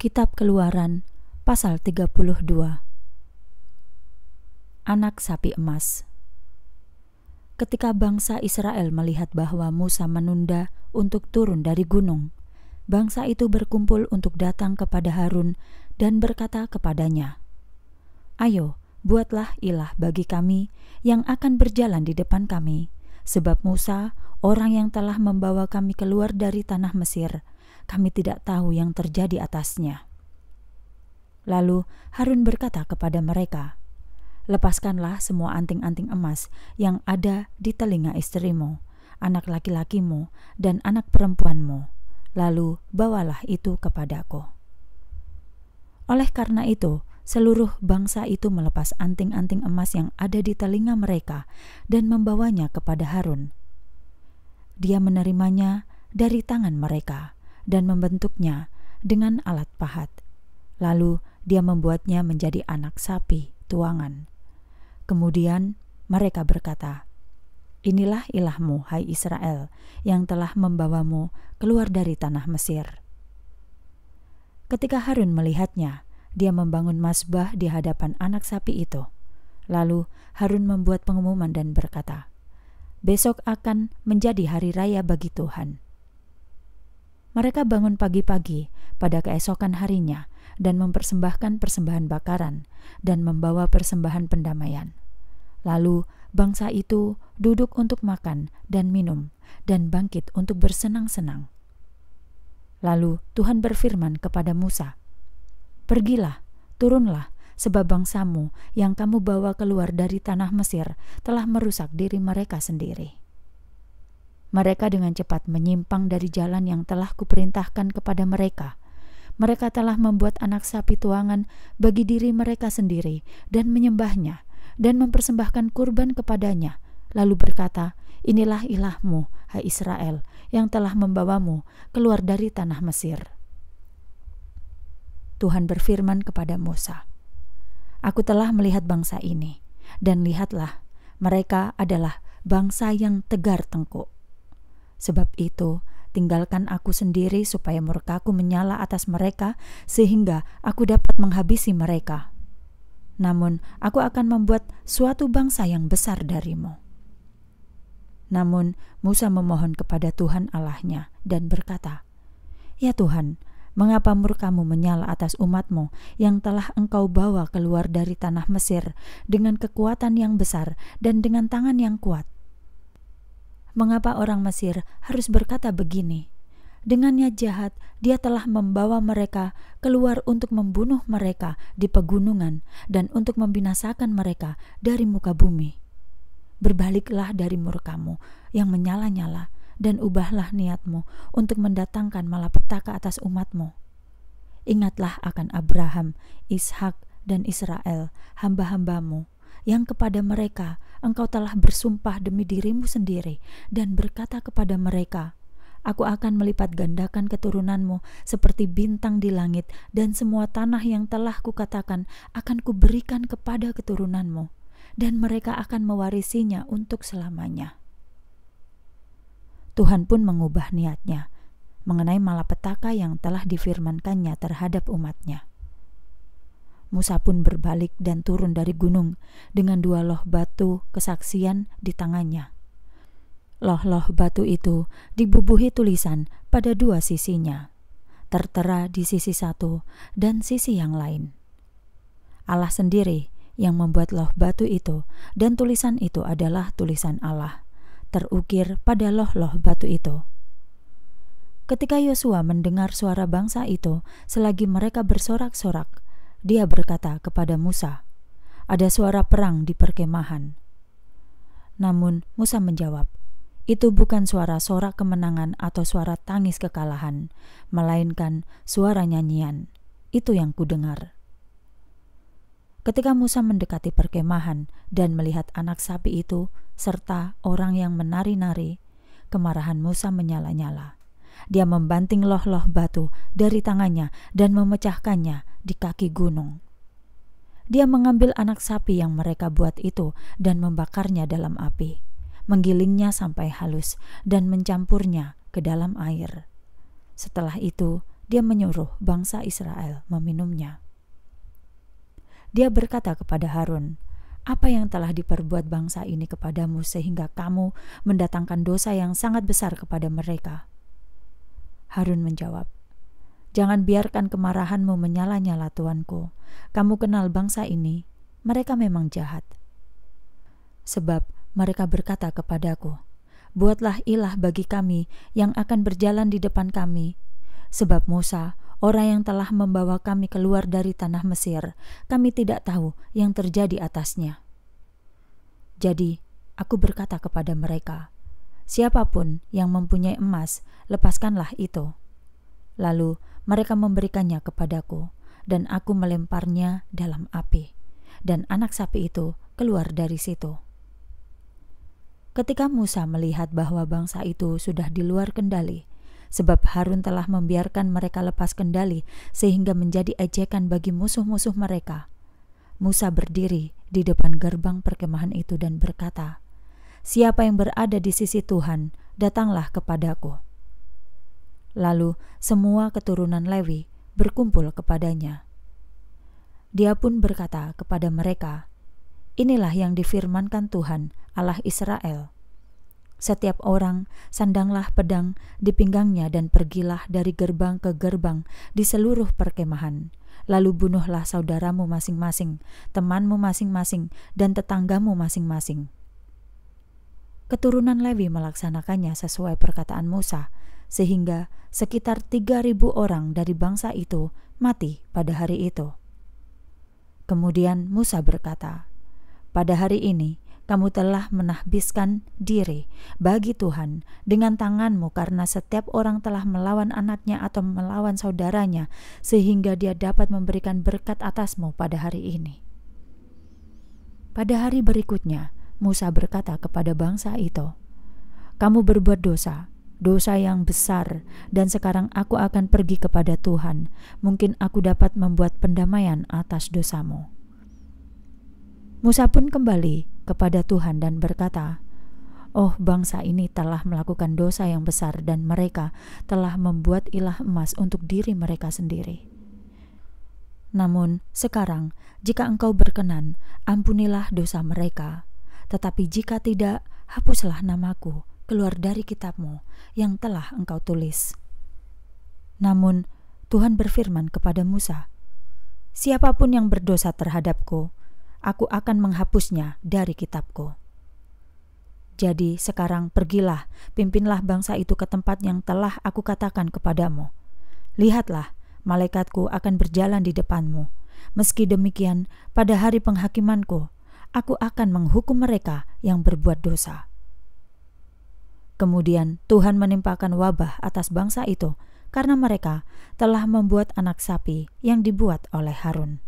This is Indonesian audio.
Kitab Keluaran pasal 32. Anak sapi emas. Ketika bangsa Israel melihat bahwa Musa menunda untuk turun dari gunung, bangsa itu berkumpul untuk datang kepada Harun dan berkata kepadanya, "Ayo, buatlah ilah bagi kami yang akan berjalan di depan kami, sebab Musa, orang yang telah membawa kami keluar dari tanah Mesir, kami tidak tahu yang terjadi atasnya." Lalu Harun berkata kepada mereka, "Lepaskanlah semua anting-anting emas yang ada di telinga istrimu, anak laki-lakimu, dan anak perempuanmu, lalu bawalah itu kepadaku." Oleh karena itu, seluruh bangsa itu melepas anting-anting emas yang ada di telinga mereka dan membawanya kepada Harun. Dia menerimanya dari tangan mereka dan membentuknya dengan alat pahat. Lalu dia membuatnya menjadi anak sapi tuangan. Kemudian mereka berkata, "Inilah ilahmu, hai Israel, yang telah membawamu keluar dari tanah Mesir." Ketika Harun melihatnya, dia membangun mazbah di hadapan anak sapi itu. Lalu Harun membuat pengumuman dan berkata, "Besok akan menjadi hari raya bagi Tuhan." Mereka bangun pagi-pagi pada keesokan harinya dan mempersembahkan persembahan bakaran dan membawa persembahan pendamaian. Lalu bangsa itu duduk untuk makan dan minum dan bangkit untuk bersenang-senang. Lalu Tuhan berfirman kepada Musa, "Pergilah, turunlah, sebab bangsamu yang kamu bawa keluar dari tanah Mesir telah merusak diri mereka sendiri. Mereka dengan cepat menyimpang dari jalan yang telah kuperintahkan kepada mereka. Mereka telah membuat anak sapi tuangan bagi diri mereka sendiri dan menyembahnya dan mempersembahkan kurban kepadanya, lalu berkata, 'Inilah ilahmu, hai Israel, yang telah membawamu keluar dari tanah Mesir.'" Tuhan berfirman kepada Musa, "Aku telah melihat bangsa ini, dan lihatlah, mereka adalah bangsa yang tegar tengkuk. Sebab itu, tinggalkan aku sendiri supaya murkaku menyala atas mereka, sehingga aku dapat menghabisi mereka. Namun aku akan membuat suatu bangsa yang besar darimu." Namun Musa memohon kepada Tuhan Allahnya dan berkata, "Ya Tuhan, mengapa murkamu menyala atas umatmu yang telah engkau bawa keluar dari tanah Mesir dengan kekuatan yang besar dan dengan tangan yang kuat? Mengapa orang Mesir harus berkata begini, 'Dengannya jahat dia telah membawa mereka keluar untuk membunuh mereka di pegunungan dan untuk membinasakan mereka dari muka bumi'? Berbaliklah dari murkamu yang menyala-nyala dan ubahlah niatmu untuk mendatangkan malapetaka atas umatmu. Ingatlah akan Abraham, Ishak, dan Israel, hamba-hambamu, yang kepada mereka engkau telah bersumpah demi dirimu sendiri dan berkata kepada mereka, 'Aku akan melipat gandakan keturunanmu seperti bintang di langit, dan semua tanah yang telah kukatakan akan kuberikan kepada keturunanmu, dan mereka akan mewarisinya untuk selamanya.' Tuhan pun mengubah niatnya mengenai malapetaka yang telah difirmankannya terhadap umatnya. Musa pun berbalik dan turun dari gunung dengan 2 loh batu kesaksian di tangannya. Loh-loh batu itu dibubuhi tulisan pada 2 sisinya, tertera di sisi satu dan sisi yang lain. Allah sendiri yang membuat loh batu itu, dan tulisan itu adalah tulisan Allah, terukir pada loh-loh batu itu. Ketika Yosua mendengar suara bangsa itu selagi mereka bersorak-sorak, dia berkata kepada Musa, "Ada suara perang di perkemahan." Namun Musa menjawab, "Itu bukan suara sorak kemenangan atau suara tangis kekalahan, melainkan suara nyanyian. Itu yang kudengar." Ketika Musa mendekati perkemahan dan melihat anak sapi itu serta orang yang menari-nari, kemarahan Musa menyala-nyala. Dia membanting loh-loh batu dari tangannya dan memecahkannya di kaki gunung. Dia mengambil anak sapi yang mereka buat itu dan membakarnya dalam api, menggilingnya sampai halus dan mencampurnya ke dalam air. Setelah itu dia menyuruh bangsa Israel meminumnya. Dia berkata kepada Harun, "Apa yang telah diperbuat bangsa ini kepadamu sehingga kamu mendatangkan dosa yang sangat besar kepada mereka?" Harun menjawab, "Jangan biarkan kemarahanmu menyala-nyala, tuanku. Kamu kenal bangsa ini, mereka memang jahat. Sebab mereka berkata kepadaku, 'Buatlah ilah bagi kami yang akan berjalan di depan kami.' Sebab Musa, orang yang telah membawa kami keluar dari tanah Mesir, kami tidak tahu yang terjadi atasnya." Jadi aku berkata kepada mereka, "Siapapun yang mempunyai emas, lepaskanlah itu." Lalu mereka memberikannya kepadaku, dan aku melemparnya dalam api, dan anak sapi itu keluar dari situ. Ketika Musa melihat bahwa bangsa itu sudah di luar kendali, sebab Harun telah membiarkan mereka lepas kendali sehingga menjadi ejekan bagi musuh-musuh mereka, Musa berdiri di depan gerbang perkemahan itu dan berkata, "Siapa yang berada di sisi Tuhan, datanglah kepadaku." Lalu semua keturunan Lewi berkumpul kepadanya. Dia pun berkata kepada mereka, "Inilah yang difirmankan Tuhan, Allah Israel. Setiap orang sandanglah pedang di pinggangnya dan pergilah dari gerbang ke gerbang di seluruh perkemahan. Lalu bunuhlah saudaramu masing-masing, temanmu masing-masing, dan tetanggamu masing-masing." Keturunan Lewi melaksanakannya sesuai perkataan Musa, sehingga sekitar 3.000 orang dari bangsa itu mati pada hari itu. Kemudian Musa berkata, "Pada hari ini kamu telah menahbiskan diri bagi Tuhan dengan tanganmu karena setiap orang telah melawan anaknya atau melawan saudaranya sehingga dia dapat memberikan berkat atasmu pada hari ini." Pada hari berikutnya, Musa berkata kepada bangsa itu, "Kamu berbuat dosa yang besar, dan sekarang aku akan pergi kepada Tuhan. Mungkin aku dapat membuat pendamaian atas dosamu." Musa pun kembali kepada Tuhan dan berkata, "Oh, bangsa ini telah melakukan dosa yang besar dan mereka telah membuat ilah emas untuk diri mereka sendiri. Namun sekarang jika engkau berkenan, ampunilah dosa mereka. Tetapi jika tidak, hapuslah namaku keluar dari kitabmu yang telah engkau tulis." Namun Tuhan berfirman kepada Musa, "Siapapun yang berdosa terhadapku, aku akan menghapusnya dari kitabku. Jadi sekarang pergilah, pimpinlah bangsa itu ke tempat yang telah aku katakan kepadamu. Lihatlah, malaikatku akan berjalan di depanmu. Meski demikian, pada hari penghakimanku, aku akan menghukum mereka yang berbuat dosa." Kemudian Tuhan menimpakan wabah atas bangsa itu karena mereka telah membuat anak sapi yang dibuat oleh Harun.